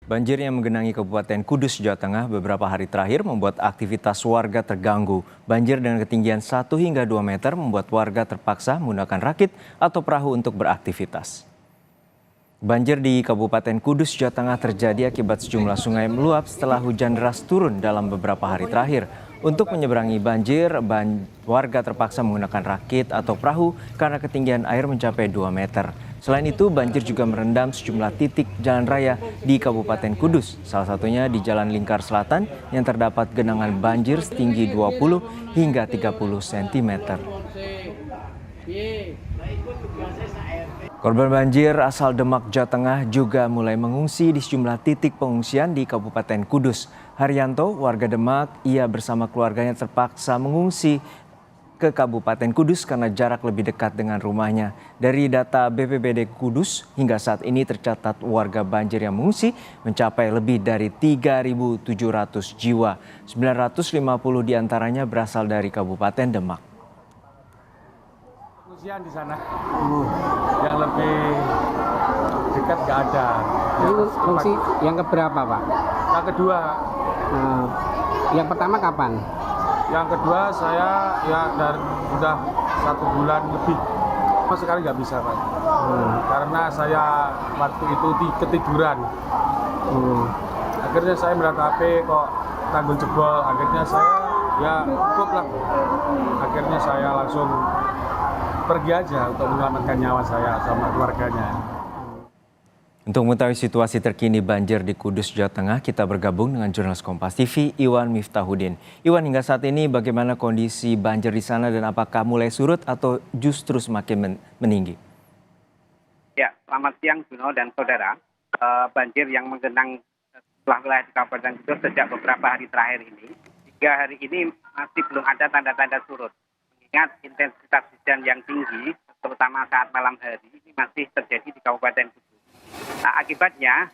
Banjir yang menggenangi Kabupaten Kudus, Jawa Tengah beberapa hari terakhir membuat aktivitas warga terganggu. Banjir dengan ketinggian 1 hingga 2 meter membuat warga terpaksa menggunakan rakit atau perahu untuk beraktivitas. Banjir di Kabupaten Kudus, Jawa Tengah terjadi akibat sejumlah sungai meluap setelah hujan deras turun dalam beberapa hari terakhir. Untuk menyeberangi banjir, warga terpaksa menggunakan rakit atau perahu karena ketinggian air mencapai 2 meter. Selain itu, banjir juga merendam sejumlah titik jalan raya di Kabupaten Kudus, salah satunya di Jalan Lingkar Selatan yang terdapat genangan banjir setinggi 20 hingga 30 cm. Korban banjir asal Demak, Jawa Tengah juga mulai mengungsi di sejumlah titik pengungsian di Kabupaten Kudus. Haryanto, warga Demak, ia bersama keluarganya terpaksa mengungsi ke Kabupaten Kudus karena jarak lebih dekat dengan rumahnya. Dari data BPBD Kudus, hingga saat ini tercatat warga banjir yang mengungsi mencapai lebih dari 3.700 jiwa. 950 diantaranya berasal dari Kabupaten Demak. Pengungsian di sana, yang lebih dekat nggak ada. Ini fungsi yang keberapa, Pak? Yang kedua. Yang pertama kapan? Yang kedua saya sudah 1 bulan lebih. Sama sekali nggak bisa, Pak. Karena saya waktu itu ketiduran. Akhirnya saya melihat HP kok tanggul jebol. Akhirnya saya cukup lah. Akhirnya saya langsung pergi aja untuk menyelamatkan nyawa saya sama keluarganya. Untuk mengetahui situasi terkini banjir di Kudus, Jawa Tengah, kita bergabung dengan jurnalis Kompas TV, Iwan Miftahudin. Iwan, hingga saat ini bagaimana kondisi banjir di sana dan apakah mulai surut atau justru semakin meninggi? Ya, selamat siang Juno dan saudara. Banjir yang menggenang setelah wilayah di Kabupaten Kudus sejak beberapa hari terakhir ini, hingga hari ini masih belum ada tanda-tanda surut. Mengingat intensitas hujan yang tinggi, terutama saat malam hari, ini masih terjadi di Kabupaten Kudus. Nah, akibatnya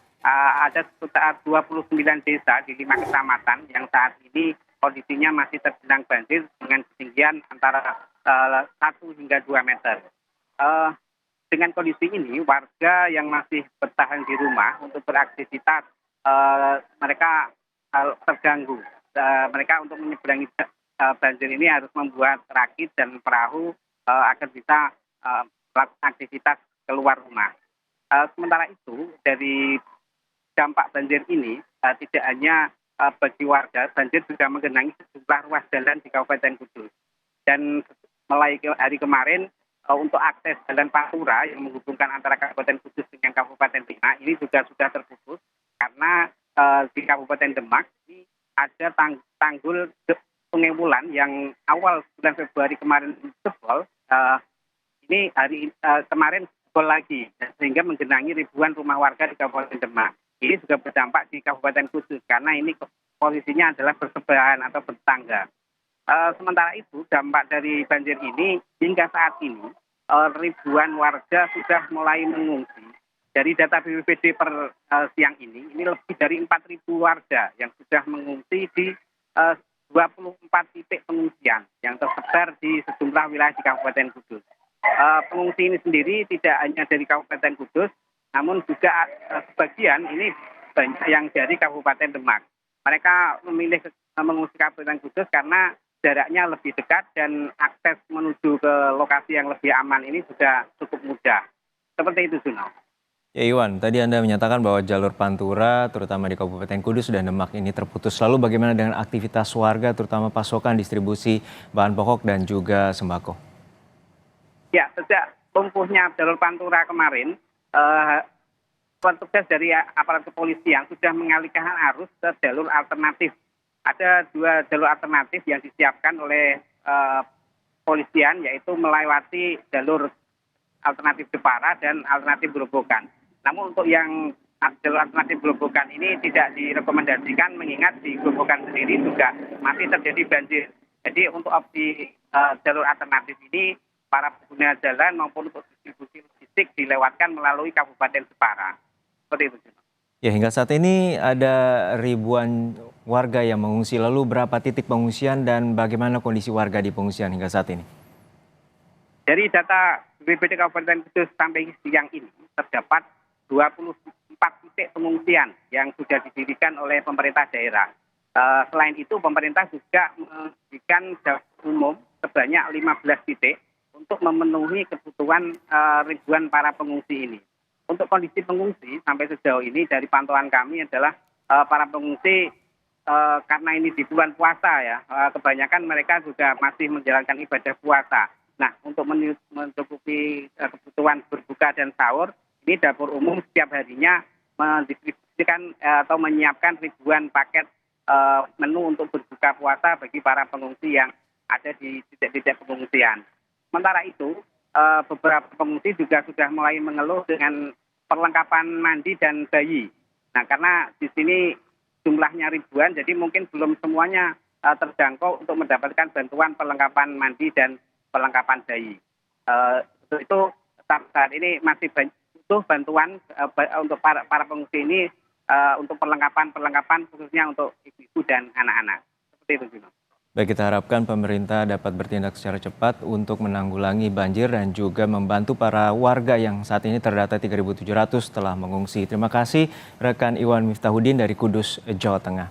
ada sekitar 29 desa di 5 kecamatan yang saat ini kondisinya masih tergenang banjir dengan ketinggian antara 1 hingga 2 meter. Dengan kondisi ini, warga yang masih bertahan di rumah untuk beraktivitas, mereka terganggu. Mereka untuk menyeberangi banjir ini harus membuat rakit dan perahu agar bisa melakukan aktivitas keluar rumah. Sementara itu, dari dampak banjir ini, tidak hanya bagi warga, banjir juga menggenangi sejumlah ruas jalan di Kabupaten Kudus. Dan mulai hari kemarin, untuk akses jalan Pantura yang menghubungkan antara Kabupaten Kudus dengan Kabupaten Demak, ini juga sudah terputus karena di Kabupaten Demak ini ada tanggul Sungai Wulan yang awal bulan Februari kemarin jebol. Ini hari kemarin jebol lagi, sehingga menggenangi ribuan rumah warga di Kabupaten Demak. Ini juga berdampak di Kabupaten Kudus karena ini posisinya adalah bersebelahan atau bertangga. Sementara itu, dampak dari banjir ini hingga saat ini ribuan warga sudah mulai mengungsi. Dari data BPBD per siang ini lebih dari 4.000 warga yang sudah mengungsi di 24 titik pengungsian yang tersebar di sejumlah wilayah di Kabupaten Kudus. Pengungsi ini sendiri tidak hanya dari Kabupaten Kudus, namun juga sebagian ini banyak yang dari Kabupaten Demak. Mereka memilih mengungsi Kabupaten Kudus karena jaraknya lebih dekat dan akses menuju ke lokasi yang lebih aman ini juga cukup mudah. Seperti itu, Juno. Ya Iwan, tadi Anda menyatakan bahwa jalur Pantura, terutama di Kabupaten Kudus dan Demak ini terputus. Lalu bagaimana dengan aktivitas warga, terutama pasokan distribusi bahan pokok dan juga sembako? Ya, sejak lumpuhnya jalur Pantura kemarin, petugas dari aparat kepolisian sudah mengalihkan arus ke jalur alternatif. Ada 2 jalur alternatif yang disiapkan oleh polisian, yaitu melewati jalur alternatif Jepara dan alternatif Grobogan. Namun untuk yang jalur alternatif Grobogan ini tidak direkomendasikan, mengingat di Grobogan sendiri juga masih terjadi banjir. Jadi untuk opsi jalur alternatif ini, para pengguna jalan maupun untuk distribusi logistik dilewatkan melalui Kabupaten Jepara. Seperti itu. Ya, hingga saat ini ada ribuan warga yang mengungsi. Lalu berapa titik pengungsian dan bagaimana kondisi warga di pengungsian hingga saat ini? Dari data BPBD Kabupaten Kudus sampai siang ini terdapat 29 4 titik pengungsian yang sudah didirikan oleh pemerintah daerah. Selain itu, pemerintah juga memberikan dapur umum sebanyak 15 titik untuk memenuhi kebutuhan ribuan para pengungsi ini. Untuk kondisi pengungsi sampai sejauh ini dari pantauan kami adalah para pengungsi karena ini di bulan puasa ya, kebanyakan mereka juga masih menjalankan ibadah puasa. Nah, untuk mencukupi kebutuhan berbuka dan sahur, ini dapur umum setiap harinya mendistribusikan atau menyiapkan ribuan paket menu untuk berbuka puasa bagi para pengungsi yang ada di titik-titik pengungsian. Sementara itu, beberapa pengungsi juga sudah mulai mengeluh dengan perlengkapan mandi dan bayi. Nah, karena di sini jumlahnya ribuan, jadi mungkin belum semuanya terjangkau untuk mendapatkan bantuan perlengkapan mandi dan perlengkapan bayi. Untuk itu saat ini masih butuh bantuan untuk para pengungsi ini untuk perlengkapan khususnya untuk ibu-ibu dan anak-anak. Seperti itu, Juno. Baik, kita harapkan pemerintah dapat bertindak secara cepat untuk menanggulangi banjir dan juga membantu para warga yang saat ini terdata 3.700 telah mengungsi. Terima kasih rekan Iwan Miftahudin dari Kudus, Jawa Tengah.